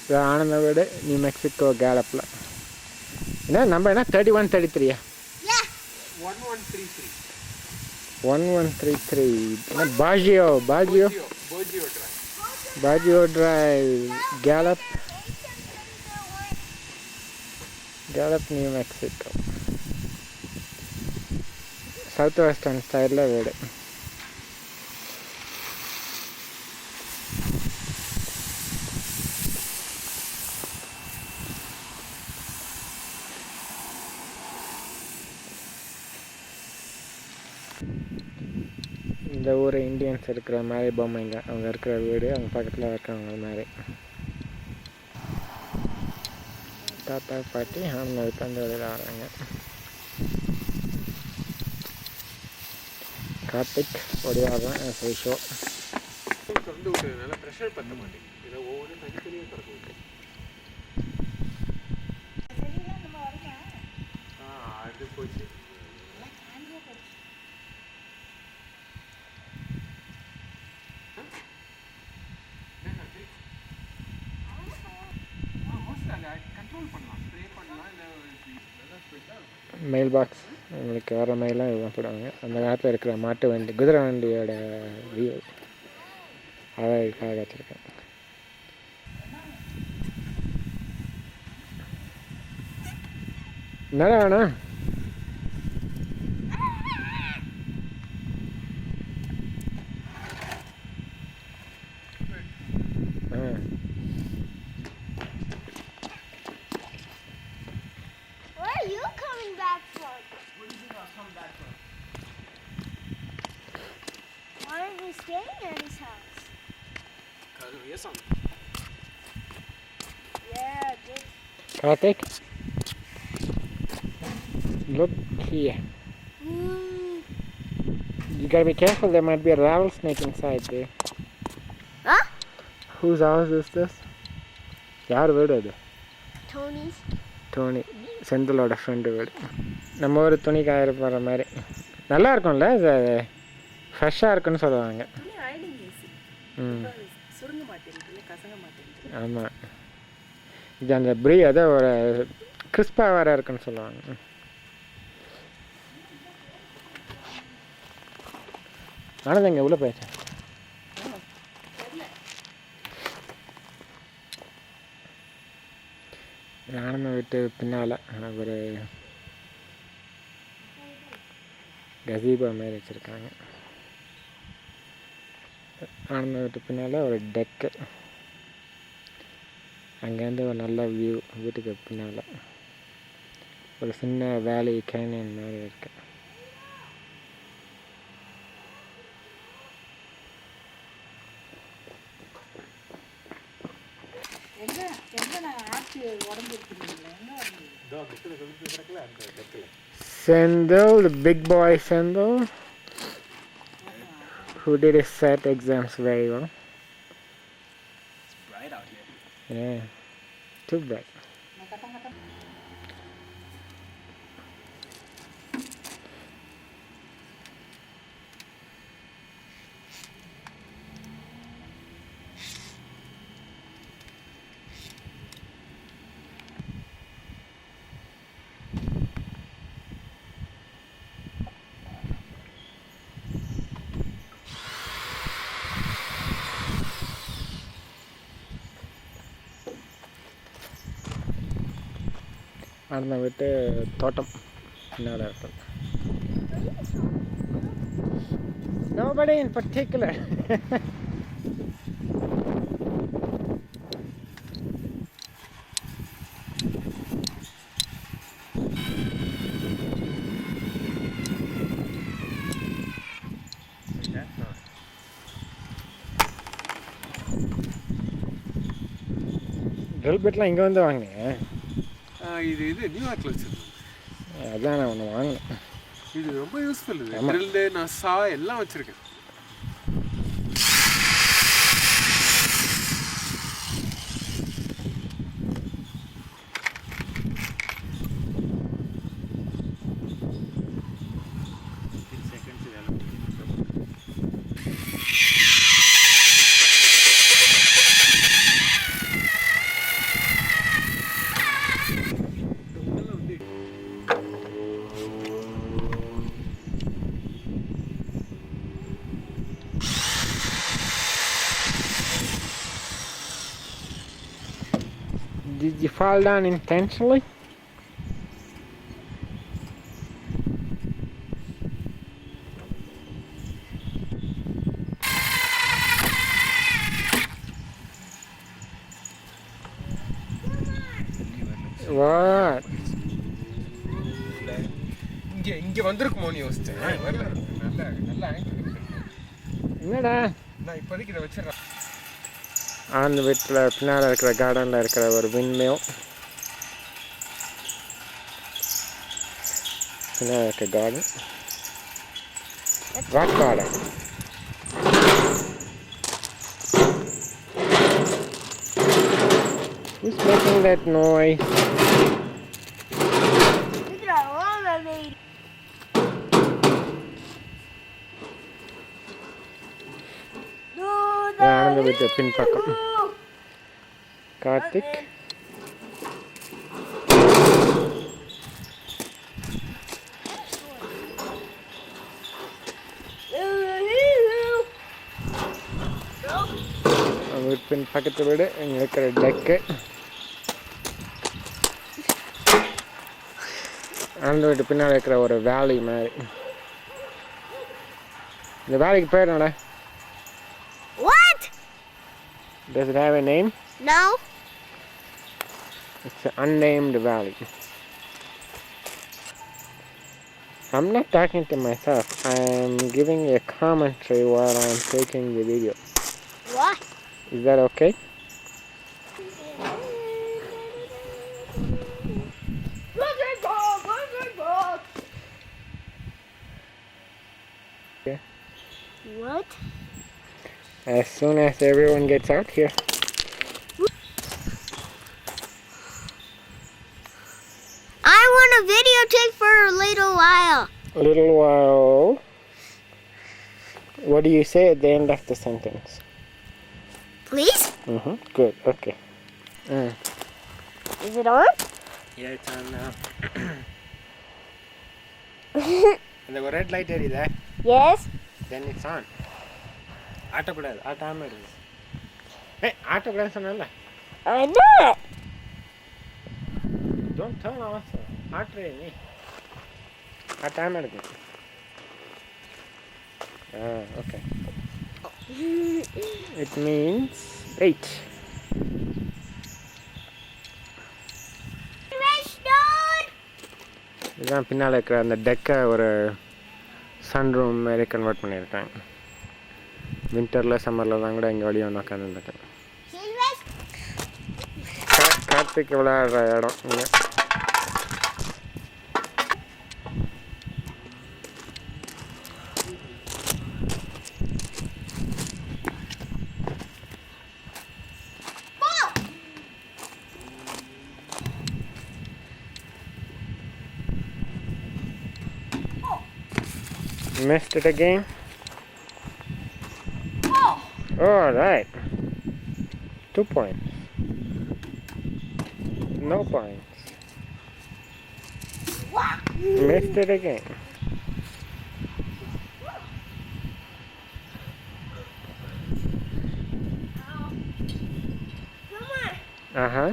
இது ஆனந்த வீடு new Mexico கேலப்பில். என்ன நம்ம என்ன 3133 1133 என்ன பாஜியோ drive கேலப் new Mexico. South western ஸ்டைலில் வீடு. இந்த ஊர் இந்தியன்ஸ் இருக்கிற மாதிரி பொம்மைங்க, அவங்க இருக்கிற வீடு அவங்க பக்கத்தில் இருக்கிறவங்க மாதிரி. தாத்தா பாட்டி ஆனந்த அந்த வழியில் வராங்க. கார்த்திக் ஒடியாதான் ஷோ. திறந்து விட்டதுனால ப்ரெஷர் பற்ற மாட்டேங்குது. இதை ஒவ்வொன்றும் தனித்தனியாக திறக்க விட்டு அது போச்சு. கண்ட்ரோல் பண்ணலாம், ஸ்ப்ரே பண்ணலாம், இல்லை மெயில் பாக்ஸ் உங்களுக்கு வர மெயிலாம் இதுதான் போடுவாங்க. அந்த காலத்தில் இருக்கிற மாட்டு வண்டி குதிரை வண்டியோட வியூ அழகாக வச்சுருக்கேன். என்னடா வேணா staying at his house? Because of your son. Yeah, good. Karthik, look here. You gotta be careful, there might be a rattlesnake inside there. Huh? Whose house is this? யார் வீடு அது? Tony's. டோனி, செந்திலோட ஃப்ரெண்டு வீடு. நம்ம ஒரு துணி காயிற போகிற மாதிரி நல்லா இருக்கும்ல, இது ஃப்ரெஷ்ஷாக இருக்குன்னு சொல்லுவாங்க. ஆமாம், இது அந்த அதை ஒரு கிறிஸ்பாக வேறு இருக்குன்னு சொல்லுவாங்க. ஆனது இங்கே உள்ளே போயிடுச்சு. ஆனந்த வீட்டு பின்னால் ஒரு கசீபா மாதிரி வச்சுருக்காங்க. ஆனந்த வீட்டு பின்னால் ஒரு டெக்கு, அங்கேருந்து ஒரு நல்ல வியூ. வீட்டுக்கு பின்னால் ஒரு சின்ன வேலி கேனியன் மாதிரி இருக்கு. Sendil, the big boy Sendil, who did his SAT exams very well. It's bright out here. Yeah, too bright. ஆனந்த வீட்டு தோட்டம் பின்னால் இருக்கும். Nobody in particular. ட்ரில் பிட்லாம் இங்கே வந்து வாங்க. இது நியூயார்க்கில் வச்சுருக்கேன். அதான் நான் ஒன்று வாங்கினேன். இது ரொம்ப யூஸ்ஃபுல். இது ட்ரில்லு, நசா எல்லாம் வச்சுருக்கேன். Did you fall down intentionally? What? இங்க வந்திருக்குமோன்னு யோசிச்சேன். வரல. நல்ல ஆங்கிள் இருக்கு. என்னடா நான் இப்போதைக்கு இதை வச்சிடறேன். அந்த வீட்டில் பின்னால் இருக்கிற கார்டனில் இருக்கிற ஒரு விண்மில், பின்னால் இருக்கிற garden, rock garden. Who's making that noise? Look at that arm I made. No, ஆனந்த வீட்டு பின்பக்கம். கார்த்திக். அவங்க பின் பக்கத்து வீடு, இங்கே இருக்கிற டெக்கு. ஆனந்த வீட்டு பின்னால் இருக்கிற ஒரு வேலி மாதிரி. இந்த வேலிக்கு பேர் என்னடா? What? Does it have a name? No. It's an unnamed valley. I'm not talking to myself. I'm giving a commentary while I'm taking the video. What? Is that okay? Yeah. What? As soon as everyone gets out here. I want a videotape for a little while. A little while. What do you say at the end of the sentence? Please? Good. Okay. Is it on? Yeah, it's on now. இந்த ஒரு red light எரியுதா? Yes. Then it's on. ஆட்டக்கூடாது, ஆட்டாமல் இருக்குது. ஆட்டக்கூடாதுன்னு சொன்னல. I know it. Don't turn off. ஆட்டுறே நீ. ஆட்டாமல் இருக்குது. Okay. It means 8. இதுதான் பின்னால் இருக்கிற அந்த டெக்கை ஒரு சன்ரூம் மாதிரி கன்வெர்ட் பண்ணியிருக்காங்க. வின்டரில் சம்மரில் தான் கூட இங்கே வெளியே ஒன்று உட்காந்துருக்கேன். கார்த்திக் விளையாடுற இடம் இங்கே. Missed it again? All right. 2 points. No points. Missed it again. Uh-huh.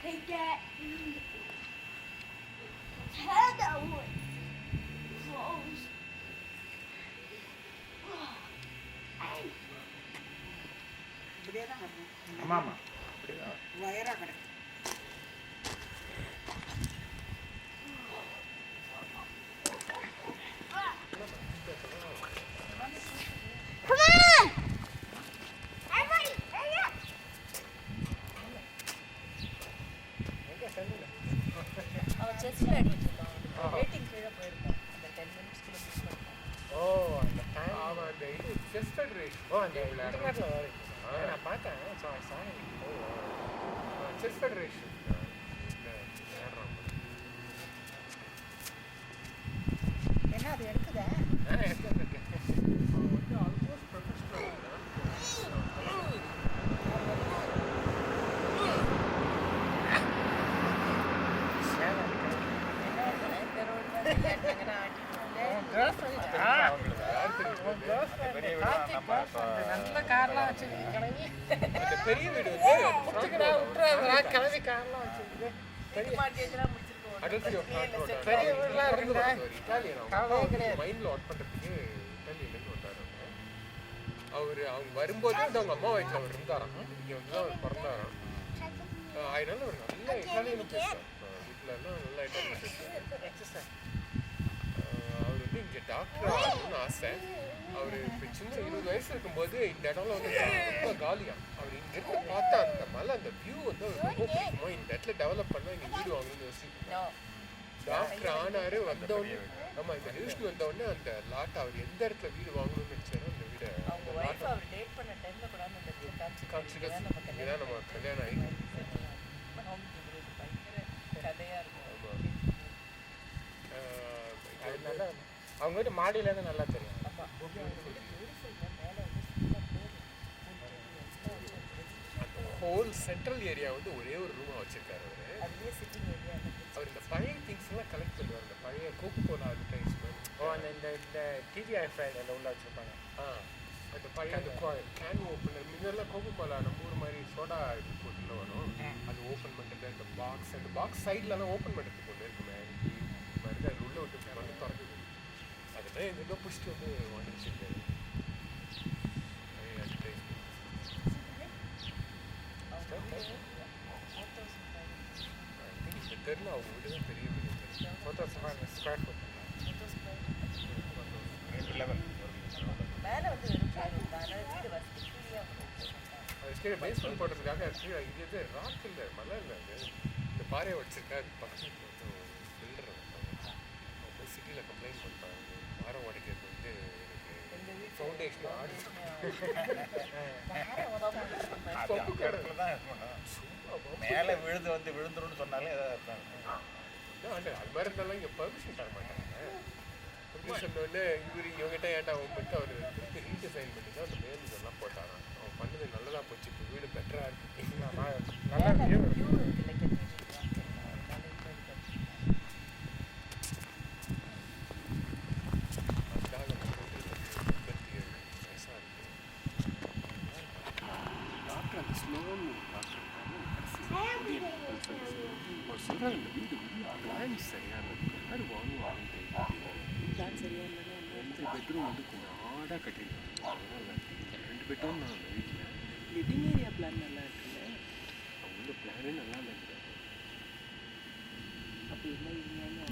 Take that. Head that one. Close. ஆமாம் ஆமாம். வயராக கிடக்கு. Come on! Everybody, hurry up! அவன் செஸ்ட் ஆடிட்டு இருக்கான். ரேட்டிங் கீழே போயிருக்கான். அந்த 10 மினிட்ஸ்க்குள்ள மிஸ் பண்ணிட்டான். அவன் அந்த இது செஸ்டட் ரேஸ். அந்த இன்டர்நெட்டில் வருது. நான் பார்த்தேன். Sestet race. அது எடுக்குதா வந்து ஆல்மோஸ்ட் ப்ரொஃபஷனல் நல்ல கார்லாம் வச்சிருக்கீங்க அந்த பெரிய வீடு வந்து கிளம்பி காரெலாம் வச்சுருக்கு அடல்ட்ரி ஆஃப் நாட் ரோட் பெரிய வீடுலாம் இருக்குதா? இட்டாலியன் மைண்டில் ஒர்க் பண்ணுறதுக்கு இட்டாலியிலேருந்து வந்தார் அவங்க வரும்போது வந்து அவங்க அம்மா வயசில் அவர் இருந்தாராம். இங்கே வந்து தான் அவர் பிறந்தாராம். அதனால அவர் நல்லா இட்டாலியனும் பேசுவார். வீட்டிலலாம் நல்லா இட்டாலியன் பேசுவார். அவர் வந்து இங்கே டாக்டர் ஆகணும்னு ஆசை. அவர் இப்போ சின்ன 20 வயசு இருக்கும்போது இந்த இடம்ல வந்து ரொம்ப காலியாக அவர் இங்கிருந்து பார்த்தா அந்த மலை அந்த வியூ வந்து அவருக்கு ரொம்ப பிடிக்குமோ இந்த இடத்துல டெவலப் பண்ணால் இங்கே வீடு வாங்கணும்னு யோசிக்கும். டாக்டர் ஆனாரு வந்தோடனே ஆமாம் இந்த நியூஸ்க்கு வந்தோடனே அந்த லாட் அவர் எந்த இடத்துல வீடு வாங்கணும்னு நினச்சாரோ அந்த வீடை காமிச்சிட்டு இதான் நம்ம கல்யாணம் ஆகி அதனால அவங்க வீட்டு மாடியிலேருந்து நல்லா தெரியும். ஹோல் சென்ட்ரல் ஏரியா வந்து ஒரே ஒரு ரூமாக வச்சிருக்காரு அவர் இந்த பழைய திங்ஸ் எல்லாம் கலெக்ட் பண்ணுவார். இந்த பழைய கோகோகோலா அட்வர்டைஸ்மெண்ட் அந்த இந்த இந்த டிவிஐ ஃபைல் அதில் உள்ள வச்சுருப்பாங்க. அந்த பழைய அந்த கேன் ஓப்பனர் முன்னெல்லாம் கோகோகோலா நம்ம ஊர் மாதிரி சோடா இது போட்டுல வரும். அது ஓப்பன் பண்ணுறது அந்த பாக்ஸ் சைட்லலாம் ஓப்பன் பண்ணுறதுக்கு ஒன்று இருக்குமே மாதிரி அது உள்ள விட்டு வந்து திறக்குது. அதெல்லாம் எங்கெல்லாம் பிடிச்சிட்டு வந்து வாங்கி வச்சிருக்காரு பழைய அட்வர்டைஸ்மெண்ட். தெரியல அவங்க வீடு தான் பெரிய வீடு. ஸ்கொயர் ஃபுட் அது கீழே பேஸ்மெண்ட் போடுறதுக்காக கீழே இங்கே இது ராக் இல்லை மலை இல்லை அது இந்த பாறையை வச்சிருக்கா அது பக்கத்தில் வந்து பில்டர் அவங்க சிட்டியில் கம்ப்ளைண்ட் பண்ணுறாங்க. மரம் உடைக்கிறது வந்து எனக்கு ஃபவுண்டேஷன் ஆடு மேலே விழுந்துருன்னு சொன்னாலே அது மாதிரி இருந்தாலும் இங்கே பர்மிஷன் தர மாட்டாங்க. பர்மிஷன் வந்து இவங்ககிட்ட ஏன்டா அவங்க மட்டும் அவர் திருப்பி ரீடிசைன் பண்ணி தான் அந்த மேல் இதெல்லாம் போட்டாரான். அவன் பண்ணது நல்லதாக போச்சு. இப்போ வீடு பெட்டராக இருக்கு. நல்லா வியூ அதுக்காக நம்ம 27 வயசாக இருக்கு. டாக்டர் அந்த ஸ்லோன் டாக்டர் அவர் சொல்கிறார் இந்த வீடு பிளான் சரியாக இருக்கு. யார் வாங்குவாங்க பிளான் சரியாக இல்லைன்னா 2 பெட்ரூம் வந்து கொஞ்சம் ஆடாக கட்டிருக்காங்க. அதனால் 2 பெட்ரூம் தான் அந்த வீட்டில் லிவிங் ஏரியா பிளான் நல்லா இருக்குல்ல. அவங்க பிளானே நல்லா இல்லை. அப்போ என்ன இல்லைன்னு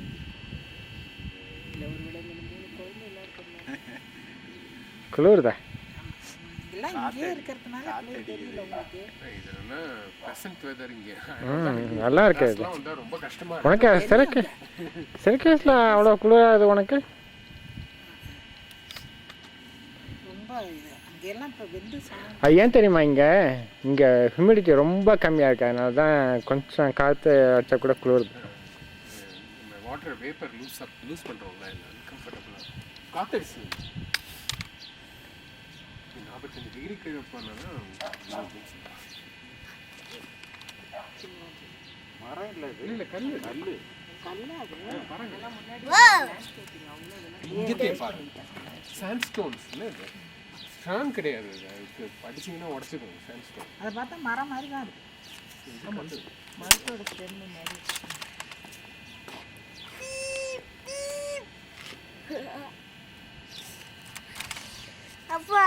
இல்லை ஒரு விட 3 குழந்தை எல்லாம் இருக்கிறதுனால குளிர்தா எல்லாம் இங்கே இருக்கிறதுனால அப்படி தெரியல உங்களுக்கு. இது என்னன்னா ப்ளசன்ட் வெதர் இங்கே நல்லா இருக்காது. வந்தால் ரொம்ப கஷ்டமாக உனக்கு சிறுகேஸில் அவ்வளோ குளிராது உனக்கு? ரொம்ப இது அங்கெல்லாம் இப்போ வெந்து அது ஏன் தெரியுமா? இங்கே ஹியூமிடிட்டி ரொம்ப கம்மியாக இருக்குது. அதனால தான் கொஞ்சம் காற்று அடித்தா கூட குளிருது. வாட்டர் வேப்பர் லூஸ் பண்ணுறோம்ல இல்லை அன்கம்ஃபர்டபுளாக காற்றடிச்சு 45 டிகிரி கீழே போனோன்னா மரம் இல்லை இல்லை கல் இங்கே பாருங்க சாண்ட்ஸ்டோன்ஸ் இல்லை இது ஸ்ட்ராங் கிடையாது. அதுக்கு படிச்சிங்கன்னா உடச்சிடும் சாண்ட்ஸ்டோன். அதை பார்த்தா மரம் மாதிரி தான் இருக்கு. மரத்தோட ஸ்டெம்மு மாதிரி. Papa,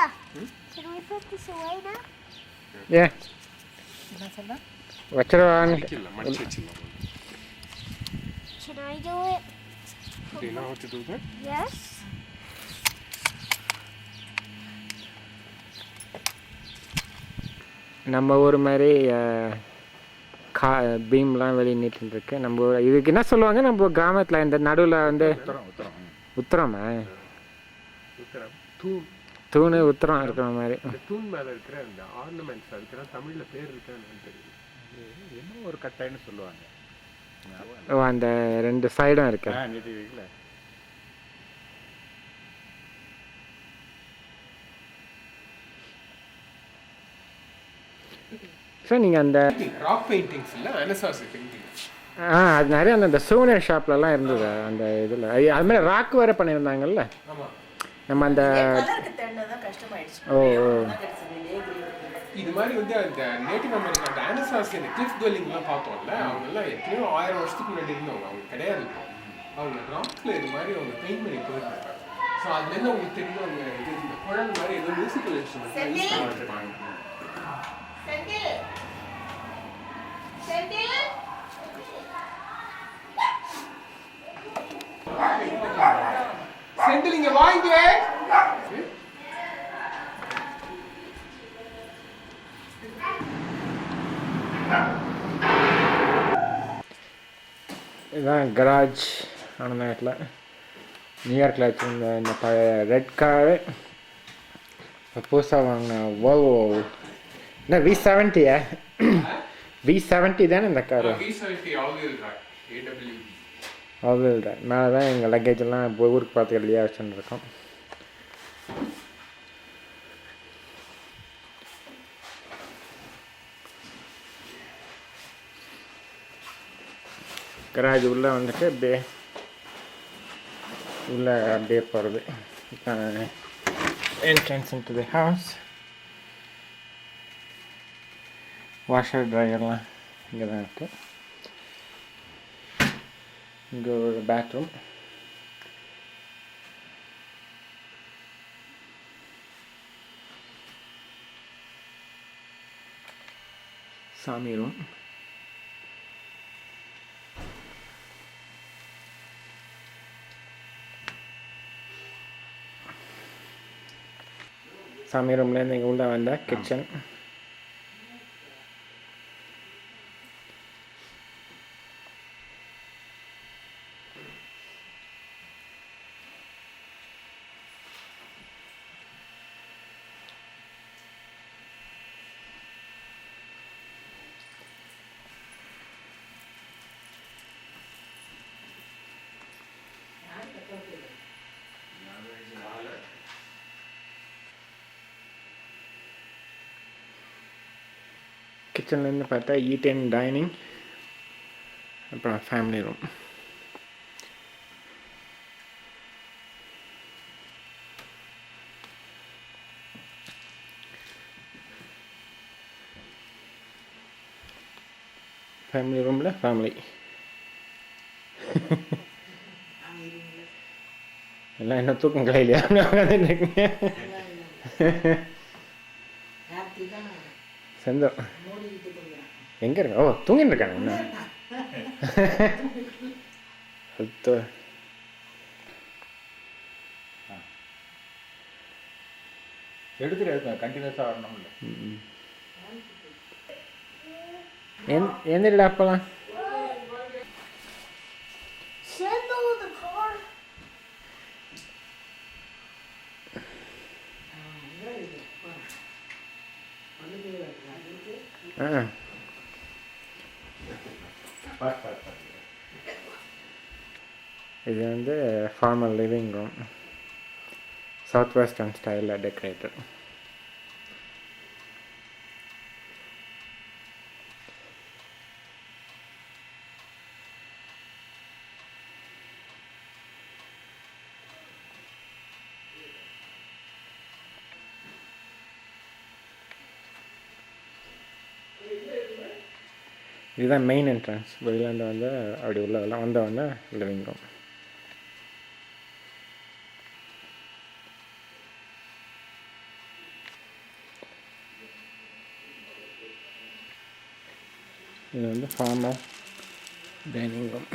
can we put this away now? ஏன் என்ன சொல்ல வச்சிருவான்னு மடிச்சு வச்சிடலாம். Should I do it? Do you know how to do that? Yes. நம்ம ஊர் மாதிரி பீம்லாம் வெளியே நீட்டின்னு இருக்கு. நம்ம ஊர் இதுக்கு என்ன சொல்லுவாங்க? நம்ம கிராமத்தில் இந்த நடுவில் வந்து உத்தரமா தூணு உத்தரம் இருக்கிற மாதிரி. இந்த தூண் மேலே இருக்கிற அந்த ஆர்னமெண்ட்ஸ் அதுக்கெல்லாம் தமிழில் பேர் இருக்கான்னு தெரியும். என்ன ஒரு கட்டைன்னு சொல்லுவாங்க. ஓ அந்த 2 சைடும் இருக்கு. நீட்டி வைக்கல சார் நீங்கள் அந்த ராக் பெயிண்டிங்ஸ் இல்லை அனசாசி பெயிண்டிங். அது நிறைய அந்த சூனியர் ஷாப்லலாம் இருந்தது அந்த இதில். அது மாதிரி ராக் வேறு பண்ணியிருந்தாங்கல்ல. ஆமாம். நம்ம அந்த கலருக்கு தேடினதான் கஷ்டமாயிடுச்சு. ஓ அதான் கிடைச்சது, லேகிரி. இது மாதிரி வந்து அந்த நேட்டிவ் அமெரிக்கா அந்த அனசாசி அந்த கிளிஃப் டுவெல்லிங்லாம் பார்த்தோம்ல, அவங்கெல்லாம் எத்தனையோ 1000 வருஷத்துக்கு முன்னாடி இருந்தவங்க. அவங்க கிடையாது இப்போ. அவங்க ராக்கில் இது மாதிரி அவங்க பெயிண்ட் பண்ணி போயிருக்காங்க. ஸோ அதுலேருந்து அவங்களுக்கு தெரியும் அவங்க இது இந்த குழல் மாதிரி ஏதோ மியூசிக்கல் இன்ஸ்ட்ருமெண்ட் யூஸ் பண்ணிருக்காங்க. செந்தில் இங்க வாங்க. இதுதான் கராஜ் ஆனந்தாட்டில் நியூயார்க்கில் வச்சுருந்த இந்த பழைய ரெட் காரு. புதுசாக வாங்கின ஓல்வோ என்ன V70 V70 தானே இந்த car. V70 all-wheel drive AWD. All wheel drive. மேலே தான் எங்கள் லக்கேஜ் எல்லாம் இப்போ ஊருக்கு பார்த்து ரெடியாக வச்சுன்னு இருக்கோம். கராஜ் உள்ளே வந்துட்டு அப்படியே உள்ளே அப்படியே போகிறது entrance into the house. Washer ட்ரையர்லாம் இங்கே தான் இருக்குது. இங்கே ஒரு பேத்ரூம். சாமி ரூம். சாமி ரூம்லேருந்து இங்கே உள்ள வந்தால் கிச்சன். கிச்சன்லேருந்து பார்த்தா ஈட் அண்ட் டைனிங், அப்புறம் ஃபேமிலி ரூம். ஃபேமிலி ரூமில் ஃபேமிலி எல்லாம் என்ன தூக்கம் கலையிலையா உட்காந்துட்டு இருக்கீங்க? செந்தம் எங்கே இருக்கா? ஓ தூங்கிட்டு இருக்கானே என்ன? எடுத்துட்டு கண்டினியூஸாக வரணும்ல. எந்திரிடா அப்போலாம். இது வந்து formal living room, south western ஸ்டைலில் டெக்கரேட்டட். இதுதான் மெயின் என்ட்ரன்ஸ். வெளியிலேருந்து வந்து அப்படி உள்ளதெல்லாம் வந்தவொடனே லிவிங் ரூம். இது வந்து ஃபார்மல் டைனிங் ரூம்.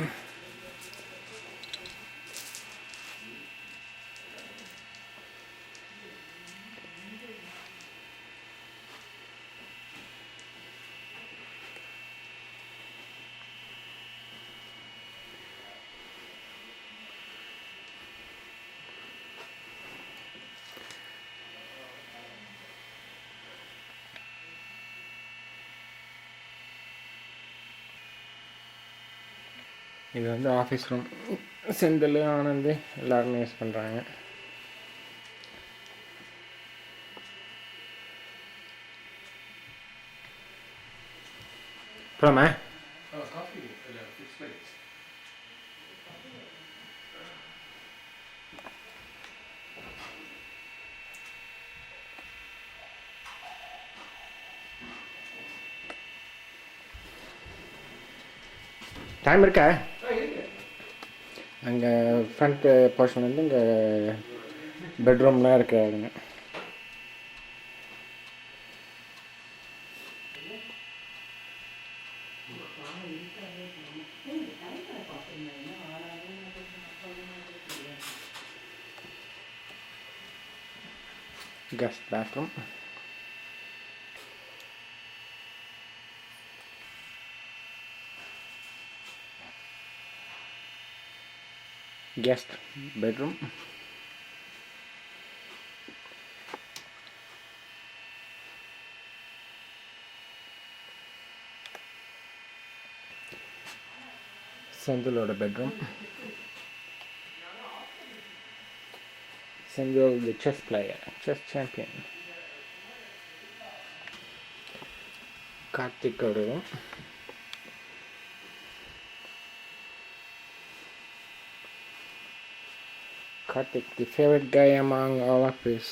இது வந்து ஆஃபீஸ் ரூம். செந்தில், ஆனந்த் எல்லாருமே யூஸ் பண்ணுறாங்க. போலாமா? காஃபி இல்லை ஃபிக்ஸ் லைட். டைம் இருக்கா? இருக்கு. அங்கே ஃப்ரண்ட் போர்ஷன் வந்து இங்கே பெட்ரூம்லாம் இருக்காதுங்க. Guest bathroom. Guest bedroom. Senthil's bedroom. Senthil, the chess player, chess champion. Karthik room. Karthik, the favorite guy among all of his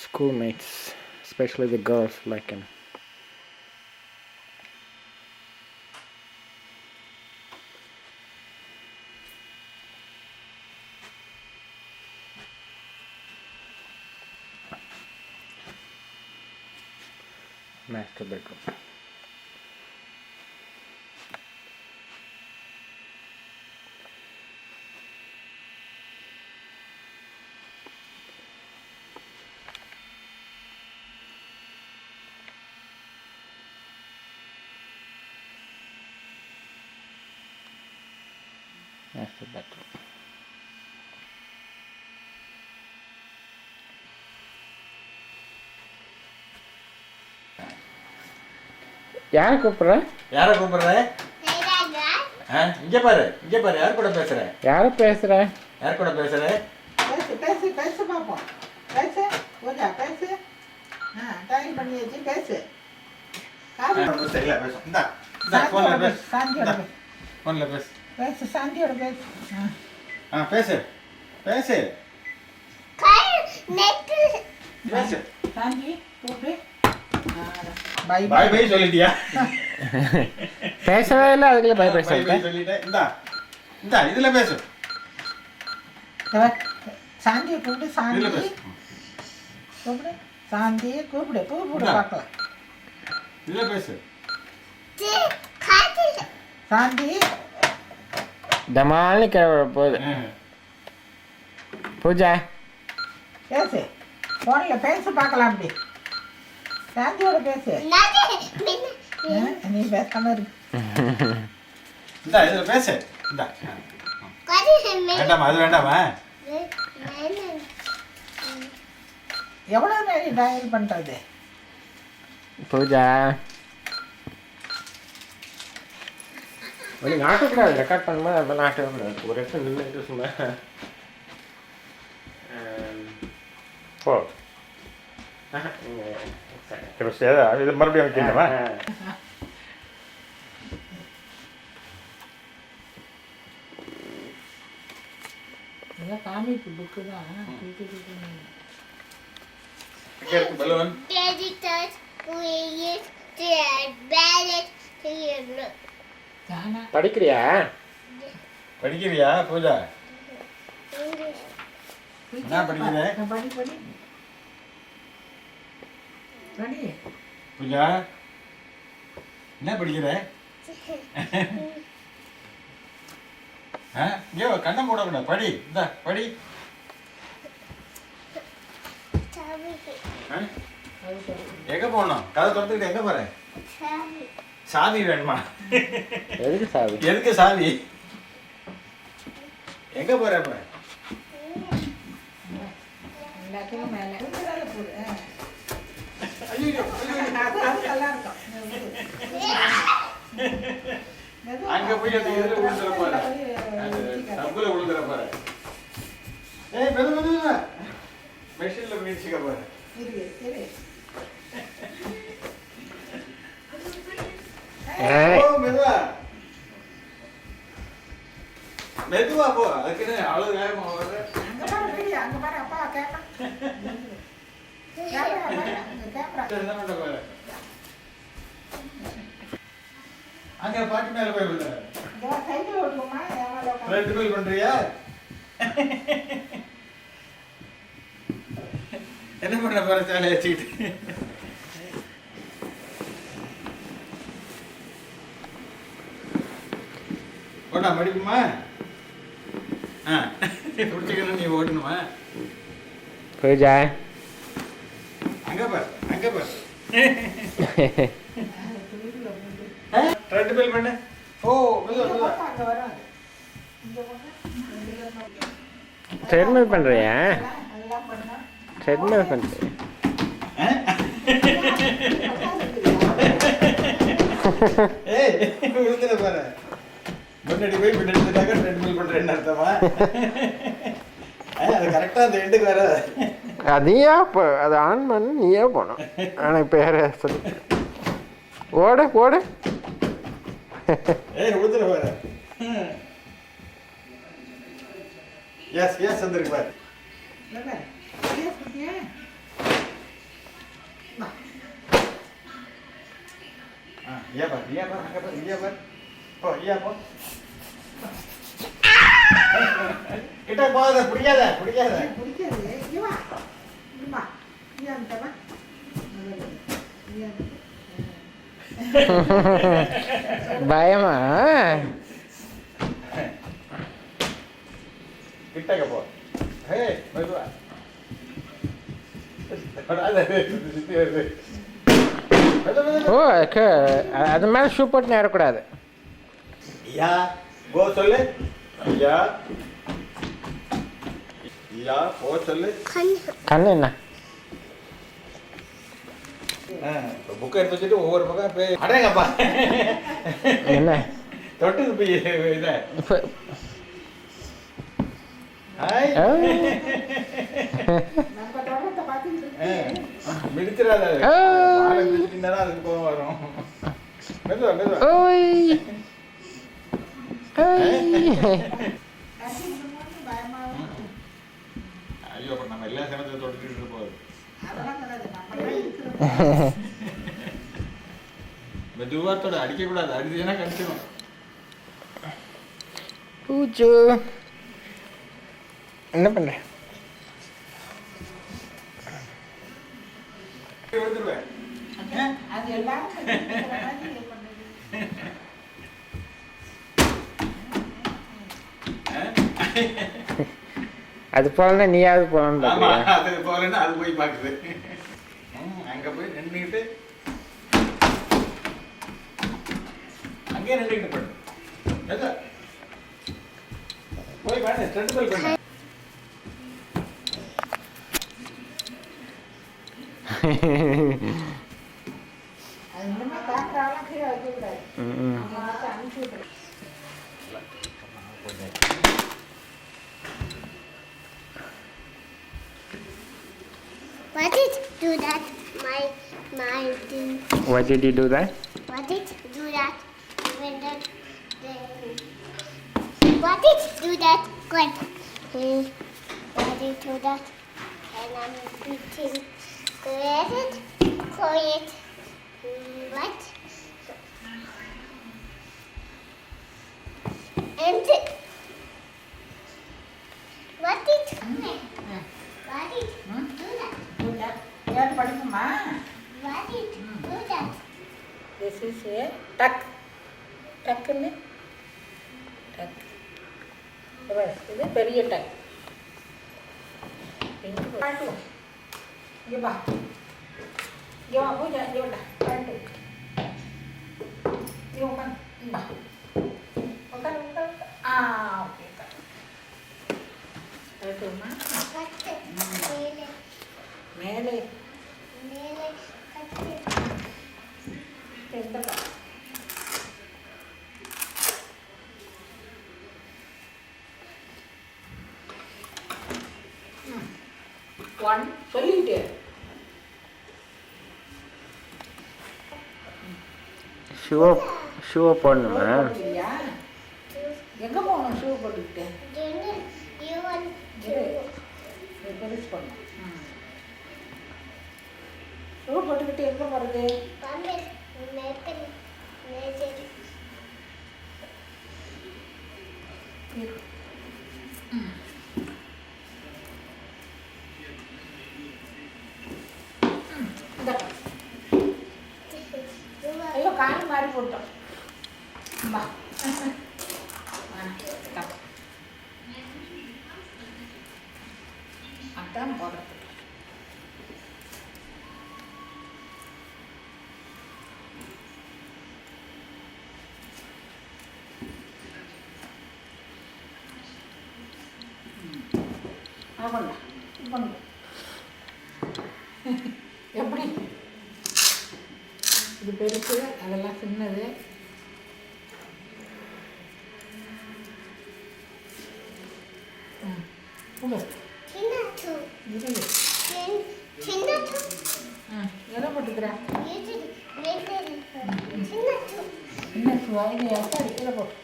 schoolmates, especially the girls like him. Master bedroom. Master bedroom. யாரை கூப்பிடுற? யாரை கூப்பிடுற? இங்கே பாரு, இங்கே பாரு, யார் கூட பேசுற? யாரை பேசுற? யார் கூட பேசுற? பேசு பேசு பேசு பார்ப்போம். பேசு பூஜா பேசு. டைம் பண்ணி வச்சு பேசு. சரியில்ல பேசு. இந்தா இந்தா ஃபோன்ல பேசு. சாந்தியோட பேசு. ஃபோன்ல பேசு. பேசு சாந்தியோட பேசு. பேசு பேசு பேசு. சாந்தி கூப்பிடு. பை பாய் பாய் சொல்லிட்டியா? பேசவே இல்லை, அதுக்குள்ள பை பை பாய் சொல்லிட்டேன். பாய் சொல்லிட்டேன். இந்தா இந்தா இதுல பேசு. சாந்தியை கூப்பிடு. இதுல சாந்தி பேசு. கூப்பிடு. சாந்தியை கூப்பிடு. கூப்பிடு பார்க்கலாம். இதுல பேசு. சாந்தி தமாலி போகுது. பூஜா பேசு. ஃபோனில் பேசு பார்க்கலாம். அப்படி சாந்தியோட பேசு. நீ பேசாம இருக்கு. இந்தா இதுல பேசு. இந்தா வேண்டாமா? அது வேண்டாமா? எவ்வளோ நேரம் டயல் பண்ணுறது? பூஜா ஒரு நாட்டக்கூடாது, ரெக்கார்ட் பண்ணும்போது அந்த நாட்டக்கூடாது. ஒரு இடத்துல நின்று சும்மா போ. இது மறுபடியும் வைக்கணுமா? இதெல்லாம் காமிக்கு புக்கு தான். பலூன் படிக்கிறியா? படிக்கிறியா பூஜா? என்ன படிக்கிற படி படி படி. பூஜா என்ன படிக்கிற? ஐயோ கண்ணை மூடக்கூடாது. படி. இந்த படி. எங்க போகணும்? கதை திறந்துக்கிட்டு எங்க போற? சாவி வேணுமா? எதுக்கு சாவி? எதுக்கு சாவி? எங்க போற? இப்ப எல்லாத்துக்கும் மேலே போடு. ஐயோ, அது நல்லா இருக்கும். அங்க போய் அந்த இதுல விழுந்துற போற. டப்புல விழுந்துற போற. ஏய் மெது மெது மெஷின்ல மீட்சிக்க போற. இரு இரு. ஏய். ஓ, மெதுவா மெதுவா போ. அதுக்குன்னு அவ்வளவு வேகமா வர்ற. அங்க பாரு வெளிய, அங்க பாரு அப்பா கேமரா. Camera camera. என்ன பண்ண போற? அங்க பாட்டி மேல போய் விழுற. இந்த சைக்கிள் ஓட்டுமா ஏமால ரெண்டு பேர் பண்றியா? என்ன பண்ண போற சாலை வச்சுக்கிட்டு? ஓட்டா மடிக்குமா? பிடிச்சிக்கணும், நீ ஓட்டணுமா? பூஜா அங்க பார், அங்க பார். ரெண்டு பேர் பண்ணு. ஓ, மெதுவா மெதுவா. அங்க வரும். இங்க போனா ட்ரெட்மில் பண்ணுறியா? அதெல்லாம் பண்ணா ட்ரெட்மில் பண்ணுறியா? ஏய், விழுந்துட பாரு. முன்னாடி போய் பின்னாடி எடுத்துட்டாக்க ட்ரெட்மில் பண்றேன்னு அர்த்தமா? அது கரெக்டா அந்த எண்டுக்கு வர. நீயா இப்போ அதை ஆன் பண்ணி நீயே போகணும். ஆனால் இப்போ யார சொல்லி ஓடு ஓடு. ஏய், விழுந்துட பாரு. எஸ் எஸ் வந்துருக்கு பாரு. இல்ல சீரியஸ் குட்டியே. ஐயா பாரு, ஐயா பாரு, அங்க பாரு, ஐயா பாரு. போ, ஐயா போ. கிட்ட போகாத, பிடிக்காத, பிடிக்காத. பிடிக்காது. இங்க வா. இங்க வா. இங்க வந்து வா. இங்க வந்து. பயமா? கிட்டக்க போ. ஏய், மெதுவா. தொடாத, சுத்தி வருது. மெதுவா, மெதுவா. ஓ, அது மேலே ஷூ போட்டு ஏறக்கூடாது. ஐயா, போ சொல்லு. ஐயா, ஐயா, போ சொல்லு. கண்ணு என்ன? புக்கை எடுத்து வச்சுட்டு ஒவ்வொரு பக்கம் போய் அடங்கப்பா. என்ன தொட்டுக்கு போய் இதை. இப்போ ஹாய். நம்ம தொடரத்தை பார்த்துக்கிட்டு இருக்கு. மிதிச்சிடாத. ஏய். வாழை மிதிச்சிட்டா அதுக்கு கோவம் வரும். மெதுவா மெதுவா. ஓய் ஓய். பயமா இருக்கும். ஐயோ, அப்ப நம்ம எல்லா சமயத்தையும் தொட்டுக்கிட்டு இருப்போம். அதெல்லாம் கிடையாது. நம்மளே இருக்கிறோம். மெதுவா தொட, அடிக்க கூடாது. அடிச்சதுன்னா கடிச்சிடும். பூஜு என்ன பண்ற? விழுந்துருவேன். அது எல்லாரும் இருக்கிற மாதிரி இது பண்ணுது. அது போலன்னா நீயாவது போகலான்னு ஆமா, பார்க்குறியா? அது போலன்னா அது போய் பாக்குது. அங்க போய் நின்றுக்கிட்டு அங்கே நின்றுக்கிட்டு பண்ணு. மெதுவா. போய் பண்ணு, ஸ்ட்ரெண்ட் பெல் பண்ணு. அது இனிமே கேமராலாம் கீழே வைக்கக்கூடாது. ம் அவங்க மட்டும் அனுப்பிச்சு விட்டுரு. What did you do that? My thing. Why did you do that? What did you do that? When what did you do that? Good. Why did you do that? And I'm eating. Created. Quiet. What? And what did you do? What did you do that? ஏன் படிக்குமா? What did you do that? This is a duck. Duck in it. Duck. இது பெரிய duck. பாட்டு. இங்க வா. இங்க வா பூஜா, இங்க வாடா. பாட்டு. இங்க உட்காந்து. இங்க வா. உட்காரு, உட்காரு. ஓகே. அதுமா Kate. மேலே Mele. Kate. எந்த duck? ஒன் சொல்லிட்டு சிவ ஷூவை போடணுமா? இல்லையா? எங்கே போகணும் ஷூ போட்டுக்கிட்டு? You want to பெருசு பண்ணணும். ஷூ போட்டுக்கிட்டு எங்கே போகிறது? promise maple magic. ஐயோ கால் மாறி போட்டோம். வா அதான் போடுறது. எப்படி இது பெருசு, அதெல்லாம் சின்னது. Chinatu. இது Chinatu. எதை போட்டுக்கிறேன்? You maple Chinatu. என்ன ஷூவா? இது எத்தனை இதில் போட்டு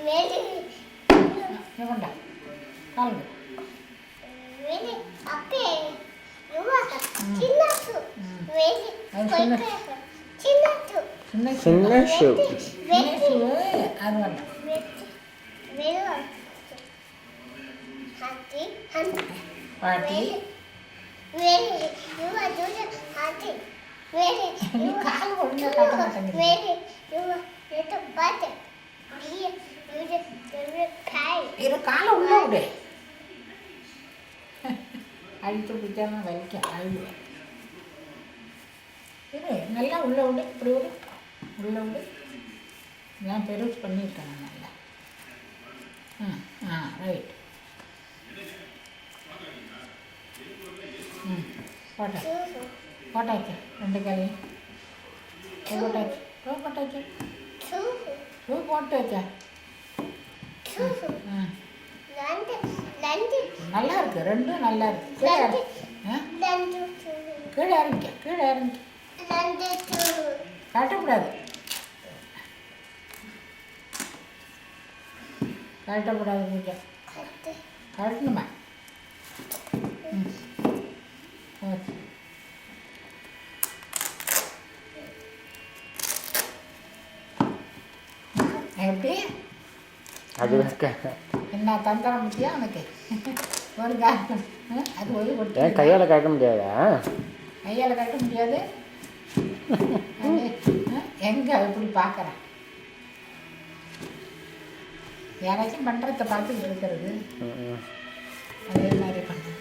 Magic. வேண்டா காலுங்க. Magic. Appe. You are Chinatu. Magic. Chinatu. சின்ன ஷூ. சின்ன ஷூ அது வேண்டாம். Melon. Happy. பாட்டி Very. You are doing happy. Very. நீ கால் ஒழுங்கா காட்ட மாட்டேங்குது. Very. You are little butter. Here. You just pie. இரு காலை உள்ள விடு. அழித்து பிடிச்சாம வலிக்கும் அழுவேன். இரு நல்லா உள்ள விடு. இப்படி விடு. உள்ள விடு. நான் பெருசு பண்ணியிருக்கேன் நல்லா. ரைட். போட்டேன் போட்டாச்சு. ரெண்டு காலையும் போட்டாச்சு. போட்டாச்சு. போட்டு வச்சேன். நல்லா இருக்கு. ரெண்டும் நல்லா இருக்கு. கீழே கீழே இறங்கிக்க. கீழே இறங்கி கட்டக்கூடாது. கட்டக்கூடாது. பூஜை கட்டணுமா? எப்படி அது என்ன தந்திரம் முடியா உனக்கு? ஒரு காரணம் அது ஒரு ஒட்டி ஏன் கையால் காட்ட முடியாதா? கையால் கட்ட முடியாது. எங்கே எப்படி பார்க்குறேன்? யாராச்சும் பண்ணுறத பார்த்துக்கிட்டு இருக்கிறது. அதே மாதிரி பண்ண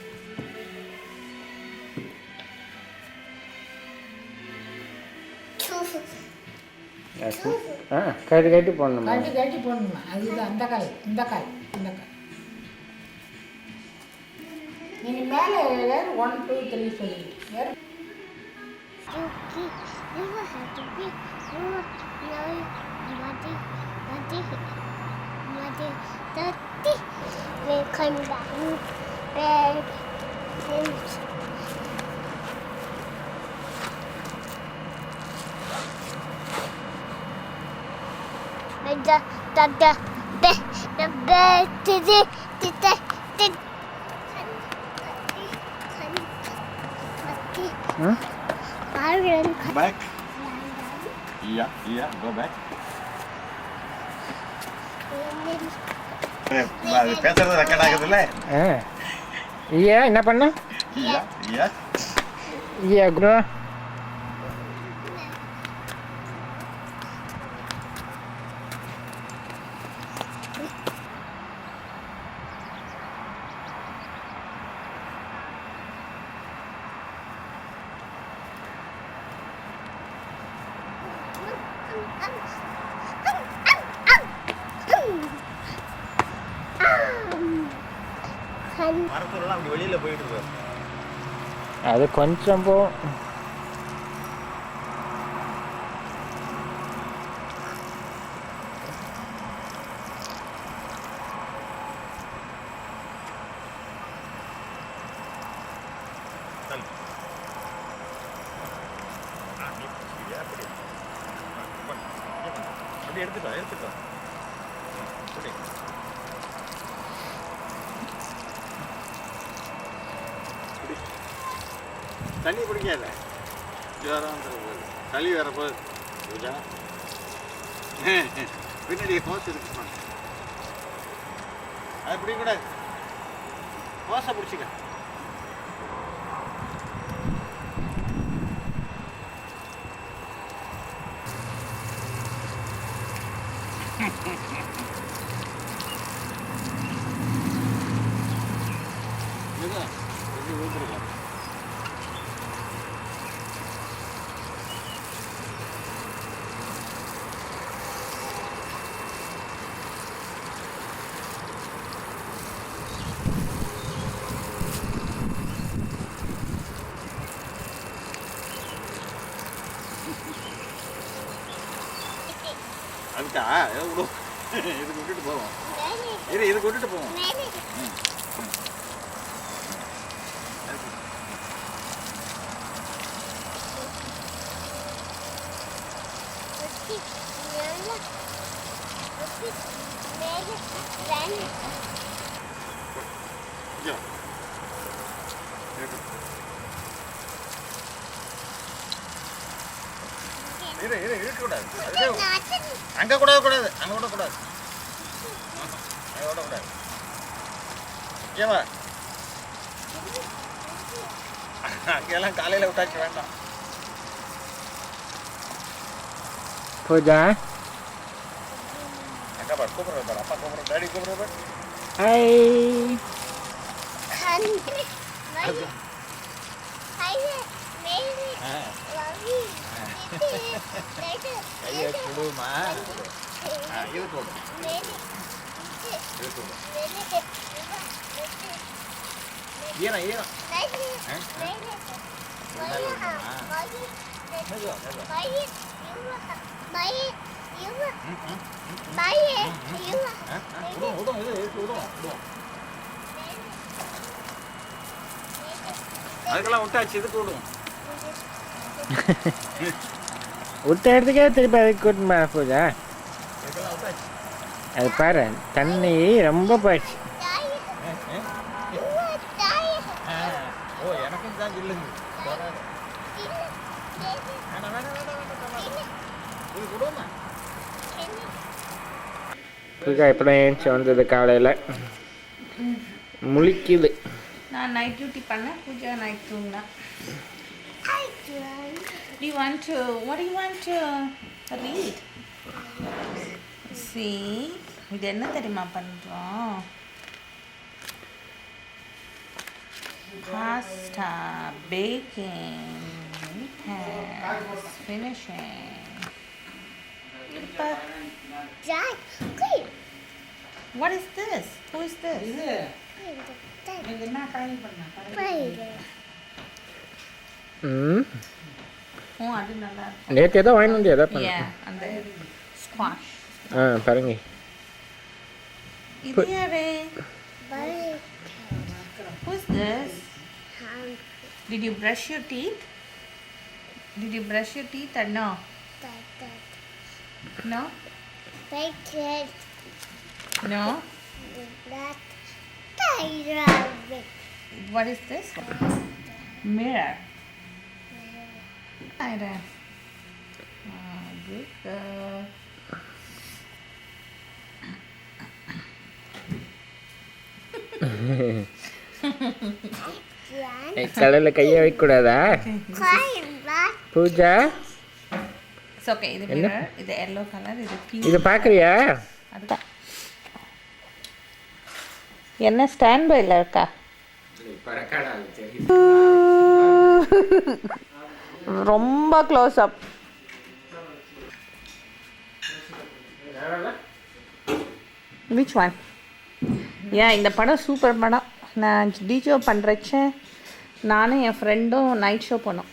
கட்டி கட்டி போடணுமா? கட்டி கட்டி போடணுமா? அதுதான் அந்த கால் இந்த கால் இந்த கால். நீங்கள் மேலே வேறு 1 2 3 சொல்லிட்டு வேறு Back. Yeah, go back. அது பேசுறது ரெக்கார்ட் ஆகுதுல்ல? ஐயா என்ன பண்ண? ஐயா குரு மரத்தூர்லாம் அப்படி வெளியில போயிட்டு இருக்கு. அது கொஞ்சம் போ. அப்படி எடுத்துட்டோம் அப்படி தண்ணி பிடிக்காத ஜுரம் வந்துட போகுது களி வர போகுது பூஜா பின்னாடி ஹோஸ் இருக்குமா அது பிடிக்கக்கூடாது ஹோஸை பிடிச்சிக்க இதுதான் எப்படி ஊற்றுருக்கலாம் அதுக்கா ஏதோ விடும் இதுக்கு விட்டுட்டு போவோம் இதுக்கு விட்டுட்டு போவோம் இருக்கக்கூடாது அங்கே கூட கூடாது அங்கே விடக்கூடாது அங்கே விடக்கூடாது ஏவா அங்கெல்லாம் காலையில் விட்டாச்சு வேண்டாம் பூஜா அக்கா பாரு கூப்பிட்றது பாரு அப்பா கூப்பிட்ற டாடி கூப்பிட்ற பாரு ஹாய் கையை கொடுமா இது போடும் இது போடும் ஈரம் ஈரம் விடும் இது விடும் அதுக்கெல்லாம் விட்டாச்சு இதுக்கு விடும் விட்ட இடத்துக்கே திருப்பி அதுக்கு கூட்டின்னு பூஜா இதுக்கெல்லாம் விட்டாச்சு அது பாரு தண்ணி ரொம்ப போயிடுச்சு ஓ எனக்கும் தான் இல்லைங்க இது விடுமா பூஜா இப்படி ஏஞ்சி வந்தது காலையில் முழிக்குது நான் நைட் டியூட்டி பண்ணேன் பூஜா நைட் தூங்கினா Do you want to, what do you want to read? See, இது என்ன தெரியுமா பண்ணுறோம் pasta, baking, finishing. Dad, good. What is this? Who is this? இது இது என்ன காய் பண்ண ம் ஓ அது நல்லா இருக்கும். நேற்று ஏதோ வாங்கி வந்து எதோ பண்ண Yeah, அந்த squash. பாருங்க இது யாரு? Bye. Who's this? Did you brush your teeth? Did you brush your teeth or no? No? Thank you. No? That rabbit. What is this? Mirror. Mirror. Good girl. கடலில் கையை வைக்கக்கூடாதா பூஜா It's okay. இது mirror. இது yellow color. இது pink. இது பார்க்குறியா அதுதான். என்ன stand பைல இருக்கா? ரொம்ப க்ளோஸ் அப். Which one? ஏன் இந்த படம் சூப்பர் படம். நான் டிஜோ பண்ணுறச்ச நானும் என் ஃப்ரெண்டும் நைட் ஷோ பண்ணோம்.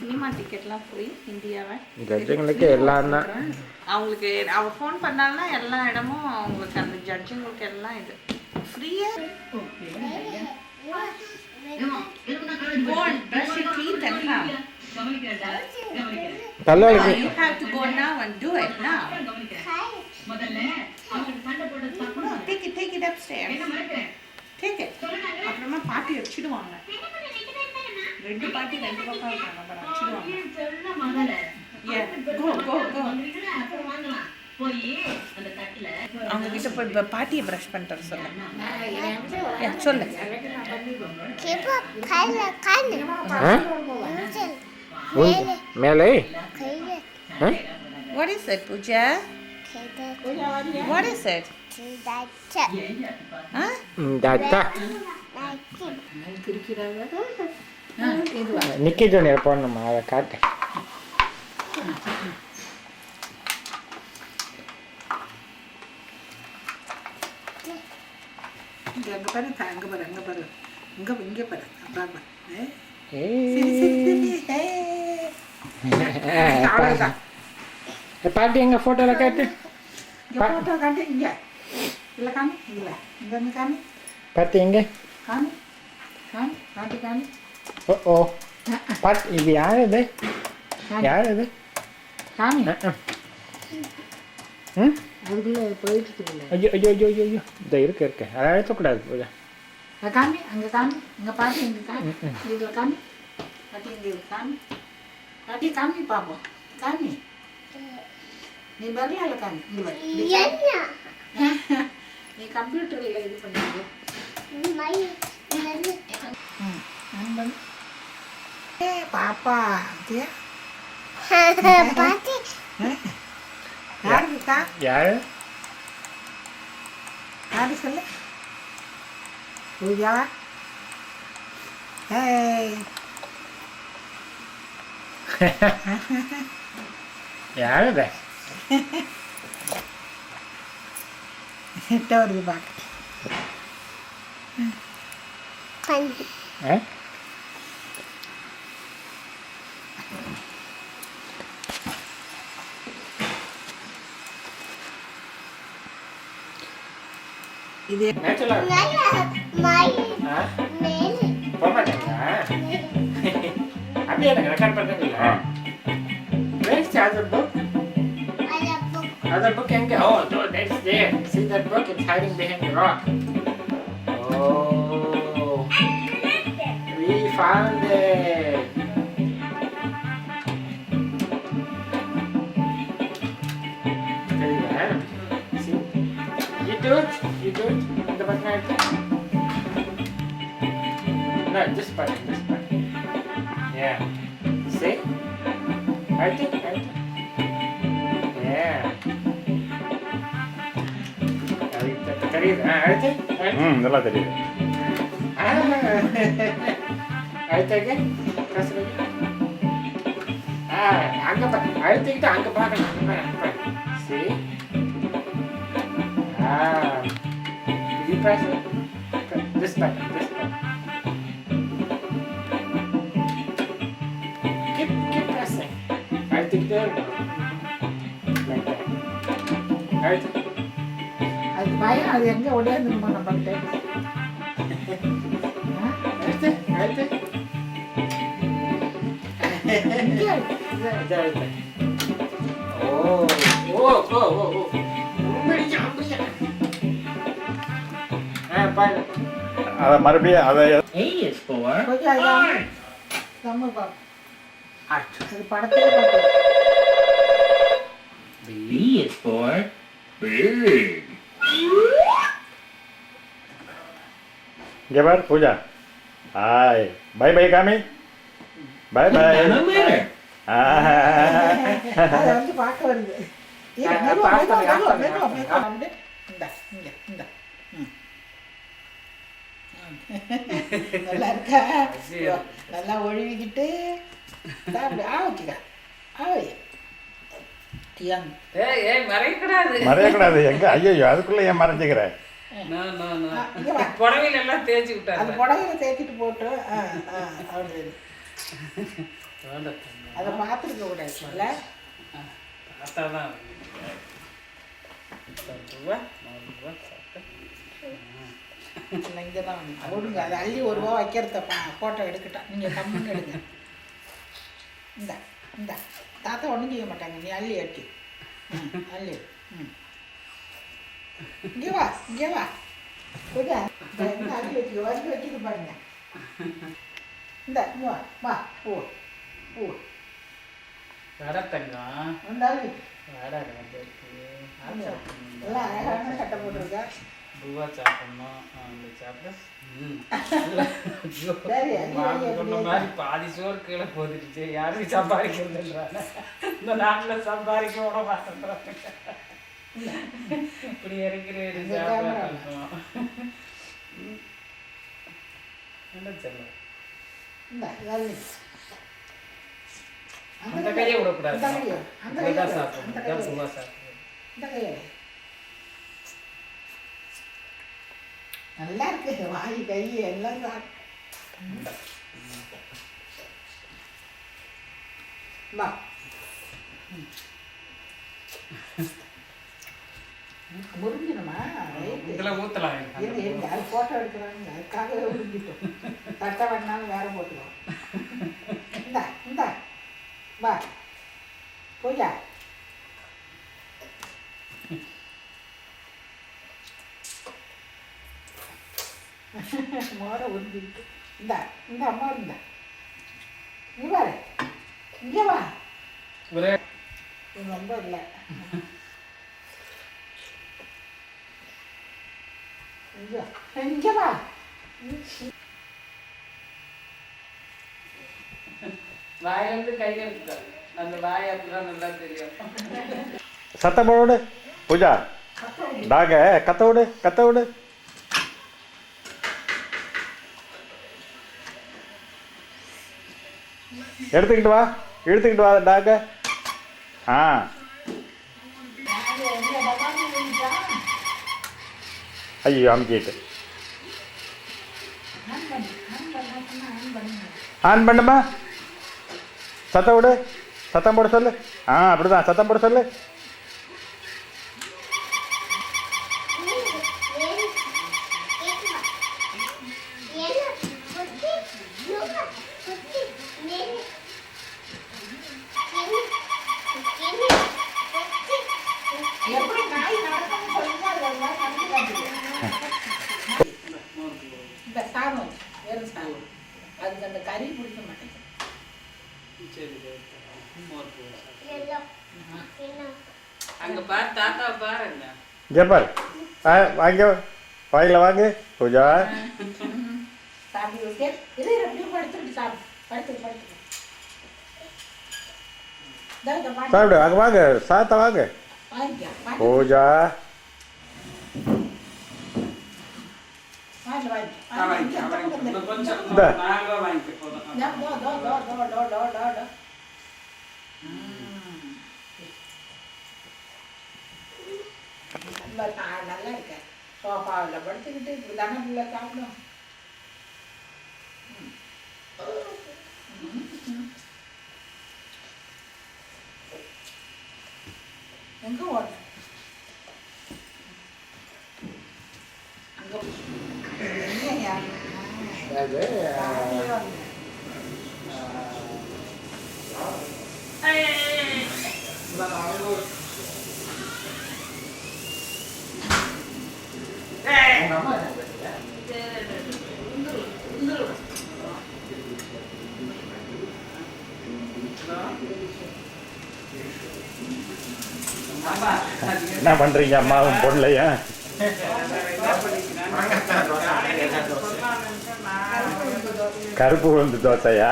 சினிமா டிக்கெட்லாம் ஃப்ரீ இந்தியாவை. ஜட்ஜுங்களுக்கு எல்லாம் தான். அவங்களுக்கு அவள் ஃபோன் பண்ணாங்கன்னா எல்லா இடமும் அவங்களுக்கு அந்த ஜட்ஜுங்களுக்கு எல்லாம் இது ஃப்ரீயாக. Go and brush your teeth and come. தள்ளாளுக்கு You have to go now and do it now. No, take it upstairs. Take it. அப்புறமா பாட்டி அடிச்சிடுவாங்க. ரெண்டு பாட்டி ரெண்டு பக்கம் இருக்காங்க, அப்புறம் அடிச்சிடுவாங்க. Yeah, go. அவங்க கிட்ட போய் பாட்டியை ப்ரஷ் பண்ணிட்டு வர சொல்லு. Yeah, சொல்லு. Keep up, kind. மேலே What is it, Pooja? What is it? Huh? தாத்தா நிக்கி ஜோனியர் போடணுமா அதை காட்டு. அங்கே பாரு இங்கே பாரு பாப்பா பாட்டி எங்க போட்டோல காட்டு. ஃபோட்டோ காட்டு இங்கே இல்லை காமி இல்லை இங்கே காமி பாட்டி எங்க? காமி காமி ஓ பாட்டி இது யார் இது? யார் இது? காமி ம் அதுக்குள்ளே போயிட்டு இருக்குல்ல. ஐயோ இதை இருக்கு அதை அழுத்தக்கூடாது பூஜா. காமி அங்கே காமி இங்கே பாட்டி இங்கே காமி இதில் காமி பாட்டி இங்கே காமி பாட்டி காமி பார்ப்போம் காமி நீ வரலாம்ல காமி இங்கே வர நீ கம்ப்யூட்டரில் இது பண்ணிடு. பாப்பா யாருக்கா யாரு? யாரு சொல்லு பூஜா. யாரு இது? கிட்ட வருது பாக்க. இது அப்படியே எனக்கு ரெக்கார்ட் பண்ணுறீங்களா? Where's the other book? Other book எங்க? Oh, no, that's there. See that book? It's hiding behind the rock. Oh, we found it. தெரியுதா? See? You do it. இந்த பக்கம் எடுத்து. No, this button. Yeah. See? Right it. Yeah. தெரியுதா? அடுத்து. நல்லா தெரியுது. அடுத்து கசரு. அங்க அழுத்திக்கிட்டு அங்க பார்க்கணும். See? You press it. This button. Keep pressing. அழுத்திக்கிட்டே இருக்கணும். Like that. அழுத்து. அது பயம் அது எங்கே உடையாந்துருமா நம்மகிட்ட. அழுத்து. ஓ பாரு. அதை மறுபடியும் அதை A is for கொஞ்சம் நம்ம art. அது படத்தையே பார்த்து. B is for big. இங்கே பார் பூஜா. ஹாய் பை காமி. பை. அது வந்து பார்க்க வருது. நல்லா இருக்கா? நல்லா ஒழுவிக்கிட்டு மறையக்கூடாது. எங்க ஐயோ அதுக்குள்ள ஏன் மறைஞ்சுக்கிற? புடவையில எல்லாம் தேய்ச்சி விட்டாரு. அது புடவையில தேய்ச்சிட்டு போட்டு அப்படி அதை பார்த்துருக்க கூடாதுல. இங்கே தான் ஓடுங்க. அது அள்ளி ஒரு ரூபா வைக்கிறத ஃபோட்டோ எடுக்கட்டான். நீங்கள் கம்முன்னு எடுங்க. இந்த தாத்தா ஒன்றும் செய்ய மாட்டாங்க, நீ அள்ளி அட்டி. அள்ளி. இங்கே வா, இங்கே வா. புரியா? இந்த அள்ளி வச்சுக்க, வந்து வச்சுக்க பாருங்க. இந்த இங்கே வா, வா, ஓ ஓ. வரத்தங்க அந்த அள்ளி. வர எல்லாம் அழகான சட்டை போட்டிருக்கா. பூவா சாப்பிடணும் அந்த சாப்பிட சரி, சொன்ன மாதிரி பாதி சோறு கீழே போட்டுடுச்சு. யாரும் சம்பாதிக்கிறதுன்றாங்க, இந்த நாட்டில் சம்பாதிக்க விட மாட்டேன்றாங்க. இப்படி இறக்கிறேன் என்ன சொல்லுவோம். அந்த கையை விடக்கூடாது, சாப்பிடணும் பூவா சாப்பிடணும். நல்லா இருக்கு, வாய் கை எல்லாம் வா. முறிஞ்சிடுமா? இதில் ஊற்றலாம், அது ஃபோட்டோ எடுக்கிறாங்க, அதுக்காகவே உறிஞ்சிட்டோம். தட்டை வேணாலும் வேற போட்டுக்கலாம். இந்தா இந்தா வா பூஜா. மோரை உறிஞ்சிக்கிட்டு இந்தா இந்த அம்மா இருந்தா இங்கே பாரு, இங்கே வா. ஒரே ரொம்ப இல்லை, இங்கே வா. வாயிலிருந்து கையை எடுத்துட்டா, அந்த வாய் அப்படிதான் நல்லா தெரியும். சத்தம் போட விடு பூஜா. டாக கத்த விடு, கத்த விடு. எடுத்துக்கிட்டு வா, இழுத்துக்கிட்டு வா டாக. ஆ ஐயோ அமுக்கிட்டு ஆன் பண்ணுமா. சத்தம் விடு, சத்தம் போட சொல்லு. ஆ அப்படிதான், சத்தம் போட சொல்லு. இந்த சாதம் வெறும் சாதம், அதுக்கு அந்த கறி பிடிக்க மாட்டேங்குது. அங்க பாரு, தாத்தா பாருங்க. இங்கே பாரு, வாங்க வாயில வாங்க பூஜா. சாப்பிட்டு ஓகே, இல்லை அப்படியே படுத்துட்டு சாப்பிடு, படுத்துட்டு படுத்துட்டு சாப்பிடு. அங்கே வாங்க, சாத்த வாங்க பூஜா. நல்லா இருக்க சோஃபாவில் படுத்துக்கிட்டு இப்படி தானே பிள்ளை சாப்பிடும். எங்க ஓட்ட அங்கே என்ன பண்றீங்க அம்மாவும் பொருளையும்? கருப்பு உளுந்து தோசையா?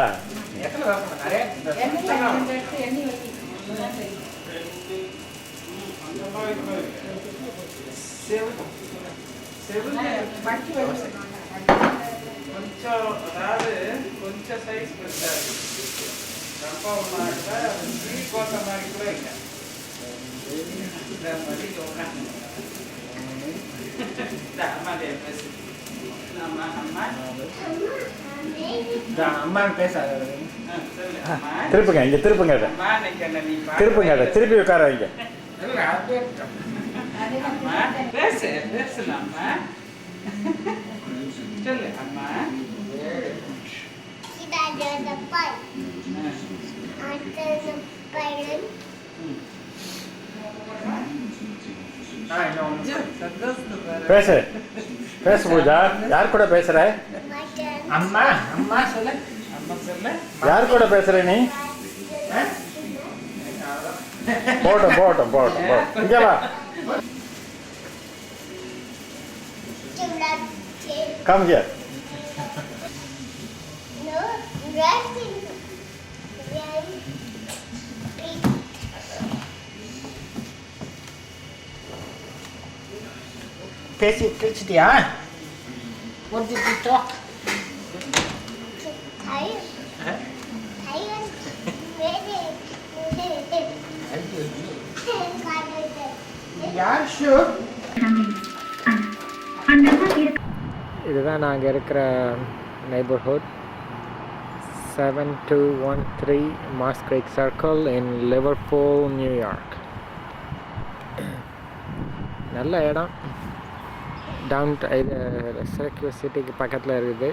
கொஞ்சம் அதாவது கொஞ்சம் சைஸ் பெருசாக ரொம்ப கோட்டை மாதிரி கூட இல்லை. திருப்புங்க, இங்க திருப்புங்க, திருப்புங்க, திருப்பி உட்கார வைங்க. பேசலாமா சொல்லு அம்மா. Kita ada depan. Ada Byron. சந்தோஷம் வேற. பேசு பேசு பூஜா. யார் கூட பேசுற? Mutton. அம்மா அம்மா சொல்லு. அம்மா சொல்லு. யார் கூட பேசுற நீ? போட்டோம் போட்டோம் போட்டோம் போட்டோம். இங்கே வா. Come here. No, resting. பேசிட்டியா? What did you talk? Tired. Huh? Tired. Ready. Yeah, sure. இதுதான் நாங்கள் இருக்கிற neighbourhood 7213 Moss Creek Circle in Liverpool, New York. நல்ல இடம். இது சிரக்யூஸ் சிட்டிக்கு பக்கத்தில் இருக்குது.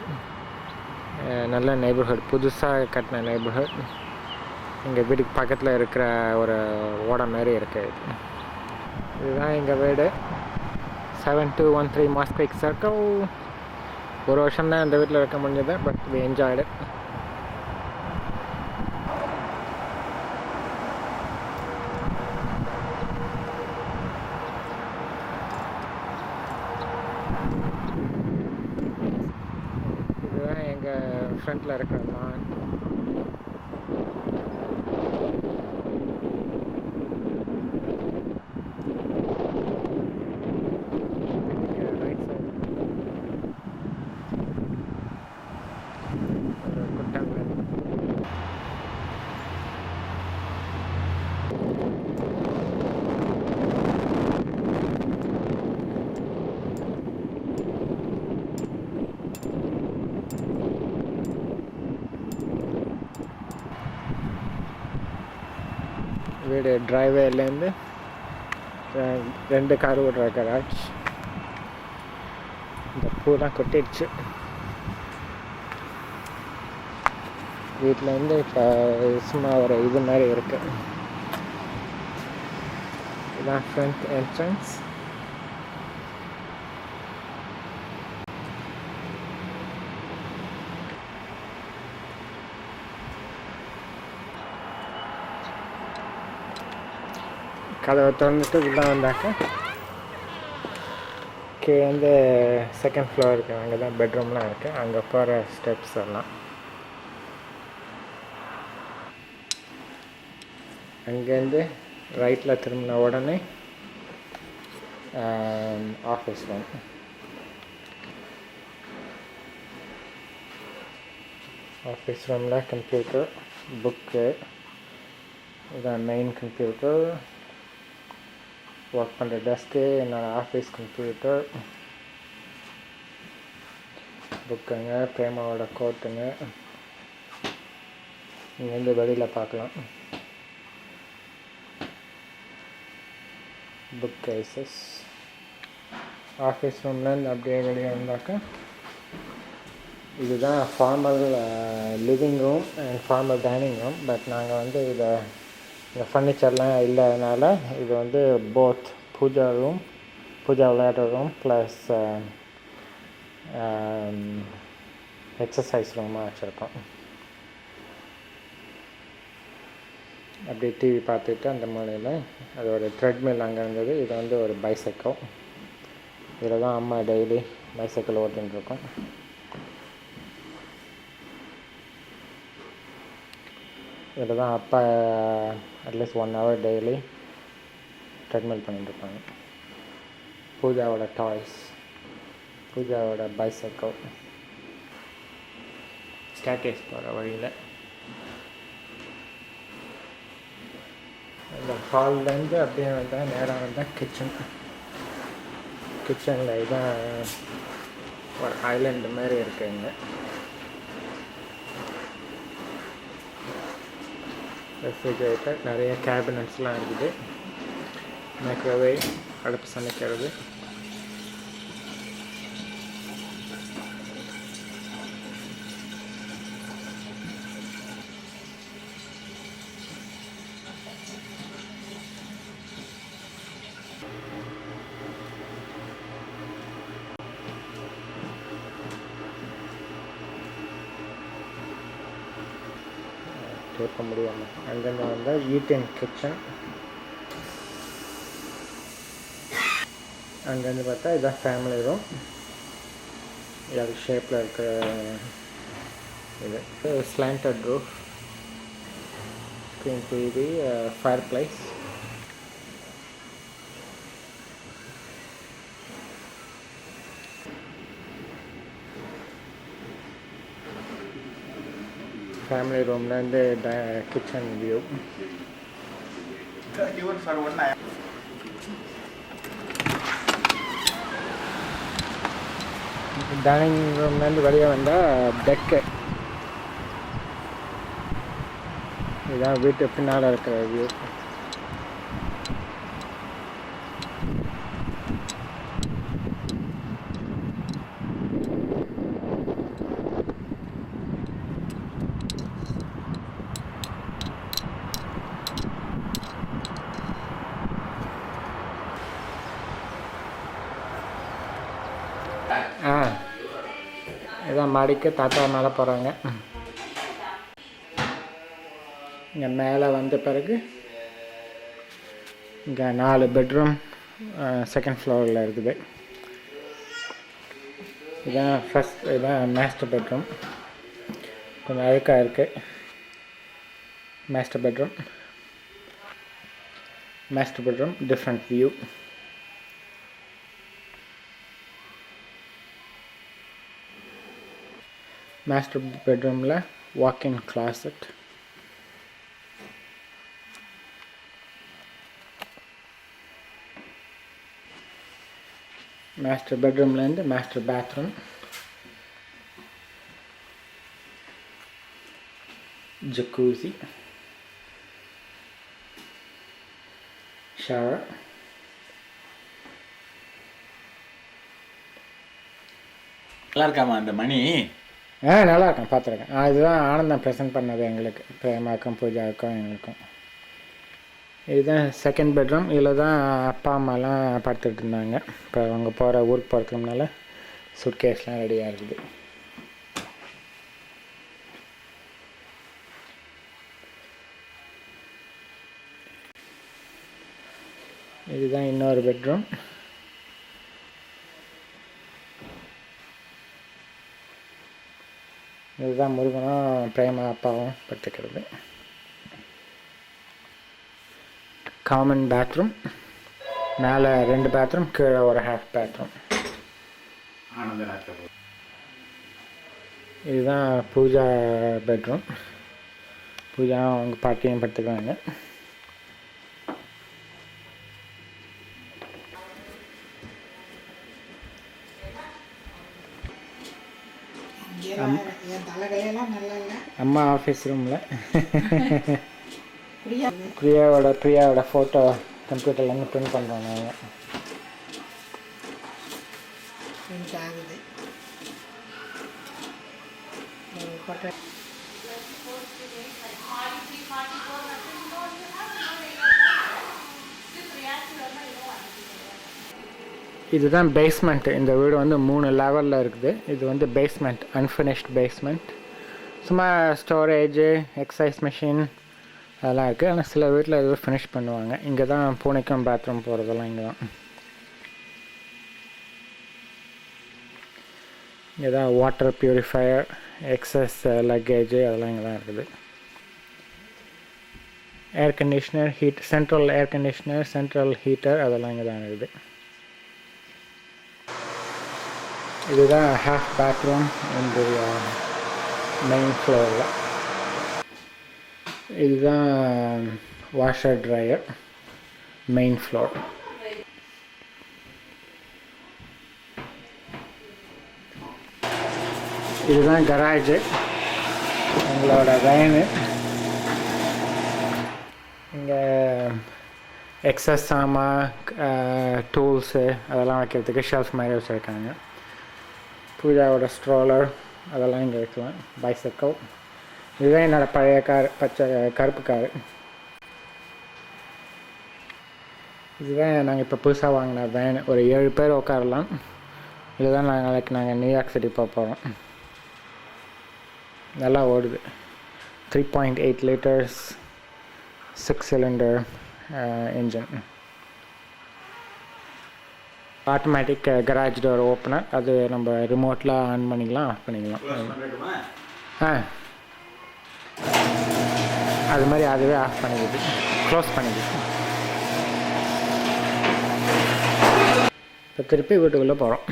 நல்ல நெய்பர்ஹுட், புதுசாக கட்டின நெய்பர்ஹுட். எங்கள் வீட்டுக்கு பக்கத்தில் இருக்கிற ஒரு ஓடை மாரி இருக்குது. இதுதான் எங்கள் வீடு 7213 மாஸ் கிரீக் சர்க்கிள். ஒரு வருஷம் தான் அந்த வீட்டில் இருக்க முடிஞ்சது, பட் வி என்ஜாய்டு. இதுதான் எங்கள் ஃப்ரண்ட்டில் இருக்கிற லான். வீடு ட்ரைவேலேருந்து 2 கார் ஓடுற கராஜ். இந்த பூலாம் கொட்டிடுச்சு. வீட்டிலேருந்து இப்போ சும்மா ஒரு இது மாதிரி இருக்கு. இதுதான் ஃப்ரண்ட் என்ட்ரன்ஸ். கதவை திறந்துட்டு உள்ளே வந்தாக்க கீழே வந்து செகண்ட் ஃப்ளோர் இருக்குது. அங்கே தான் பெட்ரூம்லாம் இருக்குது. அங்கே போகிற ஸ்டெப்ஸ் எல்லாம். அங்கேருந்து ரைட்டில் திரும்பின உடனே ஆஃபீஸ் ரூம். ஆஃபீஸ் ரூமில் கம்ப்யூட்டர், புக்கு, இதான் மெயின் கம்ப்யூட்டர். ஒர்க் பண்ணுற டெஸ்க்கு, என்னோடய ஆஃபீஸ் கம்ப்யூட்டர், புக்குங்க, பிரேமாவோட கோட்டுங்க. இங்கேருந்து வெளியில் பார்க்கலாம். Book cases. ஆஃபீஸ் ரூம்லேருந்து அப்படியே வெளியே வந்தாக்கா இதுதான் formal living room and formal dining room. But நாங்கள் வந்து இந்த ஃபர்னிச்சர்லாம் இல்லாதனால இது வந்து போத் பூஜா ரூம், பூஜா விளையாடுற ரூம் ப்ளஸ் எக்ஸசைஸ் ரூமாக வச்சுருக்கோம். அப்படியே டிவி பார்த்துட்டு அந்த மூலையில் அது ஒரு த்ரெட்மில் அங்கே இருந்தது. இது வந்து ஒரு பைசைக்கிள். இதில் தான் அம்மா டெய்லி பைசைக்கிள் ஓட்டிகிட்ருக்கோம். இதில் தான் அப்பா அட்லீஸ்ட் 1 hour டெய்லி ட்ரெட்மில் பண்ணிட்டுருப்பாங்க. பூஜாவோட டாய்ஸ், பூஜாவோட பைசைக்கிள், ஸ்டேர்கேஸ் போகிற வழியில். இந்த ஹால்லேருந்து அப்படியே வந்தால் நேராக வந்தால் கிச்சன். கிச்சனில் இதான் ஒரு ஐலண்டு மாதிரி இருக்குங்க. ரெஃப்ரிஜரேட்டர், நிறைய கேபினட்ஸ்லாம் இருக்குது. மைக்ரோவேவ், அடுப்பு சமைக்கிறது. இருக்க முடியாமல். அங்கேருந்து வந்தால் ஈட்டன் கிச்சன். அங்கேருந்து பார்த்தா இதுதான் ஃபேமிலி ரூம். அது ஷேப்பில் இருக்கிற இது slanted roof, screen TV, fireplace. Family ரூம்லேருந்து கிச்சன் வியூ. டைனிங் ரூம்லேருந்து வெளியே வந்தால் டெக்கு. இதுதான் வீட்டு பின்னால் இருக்கிற வியூ. இதான் மாடிக்கு தாத்தா மேலே போகிறாங்க. இங்கே மேலே வந்த பிறகு இங்கே 4 பெட்ரூம் செகண்ட் ஃப்ளோரில் இருக்குது. இதுதான் மாஸ்டர் பெட்ரூம். கொஞ்சம் அழுக்காக இருக்குது. Master bedroom different view. Master பெட்ரூமில் வாக்-இன் கிளாசட். மாஸ்டர் பெட்ரூம்லேருந்து மாஸ்டர் பாத்ரூம். Jacuzzi, shower. நல்லா இருக்காமா அந்த மணி? நல்லா இருக்கேன், பார்த்துருக்கேன். இதுதான் ஆனந்தம் ப்ரெசென்ட் பண்ணது எங்களுக்கு, பிரேமாக்கும் பூஜாவுக்கும் எங்களுக்கும். இதுதான் செகண்ட் பெட்ரூம். இதில் தான் அப்பா அம்மாலாம் படுத்துட்டு இருந்தாங்க. இப்போ அவங்க ஊருக்கு போகிறதுக்குனால சூட்கேஸ்லாம் ரெடியாக இருக்குது. இதுதான் இன்னொரு பெட்ரூம். இதுதான் முருகனும் பிரேமா அப்பாவும் படுத்துக்கிறது. Common bathroom. மேலே 2 பாத்ரூம், கீழே ஒரு ஹாஃப் பாத்ரூம். இதுதான் பூஜா பெட்ரூம். பூஜா அவங்க பாட்டியும் படுத்துக்குவாங்க. அம்மா ஆஃபீஸ் ரூமில் பிரியாவோட ஃபோட்டோ கம்ப்யூட்டர்லேருந்து பிரிண்ட் பண்ணுறோம் நாங்கள். இதுதான் பேஸ்மெண்ட். இந்த வீடு வந்து 3 லெவலில் இருக்குது. இது வந்து பேஸ்மெண்ட், அன்ஃபினிஷ்ட் பேஸ்மெண்ட். சும்மா ஸ்டோரேஜு, எக்ஸசைஸ் மிஷின் அதெல்லாம் இருக்குது. ஆனால் சில வீட்டில் இது ஃபினிஷ் பண்ணுவாங்க. இங்கே தான் பூனைக்கும் பாத்ரூம் போகிறதெல்லாம் இங்கே தான். இங்கே தான் வாட்டர் ப்யூரிஃபையர், எக்ஸஸ் லக்கேஜு அதெல்லாம் இங்கே தான் இருக்குது. ஏர் கண்டிஷ்னர், சென்ட்ரல் ஏர் கண்டிஷ்னர், சென்ட்ரல் ஹீட்டர் அதெல்லாம் இங்கே தான் இருக்குது. இதுதான் ஹாஃப் பாத்ரூம் இந்த மெயின் ஃப்ளோரில். இதுதான் வாஷர் ட்ரையர் மெயின் ஃப்ளோர். இதுதான் கராஜு, எங்களோட வேனு. இங்கே எக்ஸஸ் சாமான், டூல்ஸு அதெல்லாம் வைக்கிறதுக்கு ஷெல்ஃப் மாதிரி வச்சுருக்காங்க. பூஜாவோட ஸ்ட்ரோலர் அதெல்லாம் இங்கே வைக்கலாம். பைசைக்கிள். இதுதான் என்னோடய பழைய கார், கருப்பு காரு. இதுதான் நாங்கள் இப்போ புதுசாக வாங்கின வேன். ஒரு 7 பேர் உட்காரலாம். இதுதான் நாளைக்கு நாங்கள் நியூயார்க் சிட்டி போக போகிறோம். நல்லா ஓடுது. 3.8 liters 6-cylinder engine. Automatic garage door opener, அது நம்ம ரிமோட்டில் ஆன் பண்ணிக்கலாம், ஆஃப் பண்ணிக்கலாம். அது மாதிரி அதுவே ஆஃப் பண்ணிக்குது, க்ளோஸ் பண்ணிக்குது. இப்போ திருப்பி வீட்டுக்குள்ளே போகிறோம்.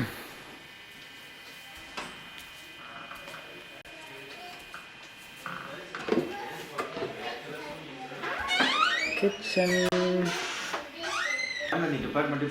Kitchen department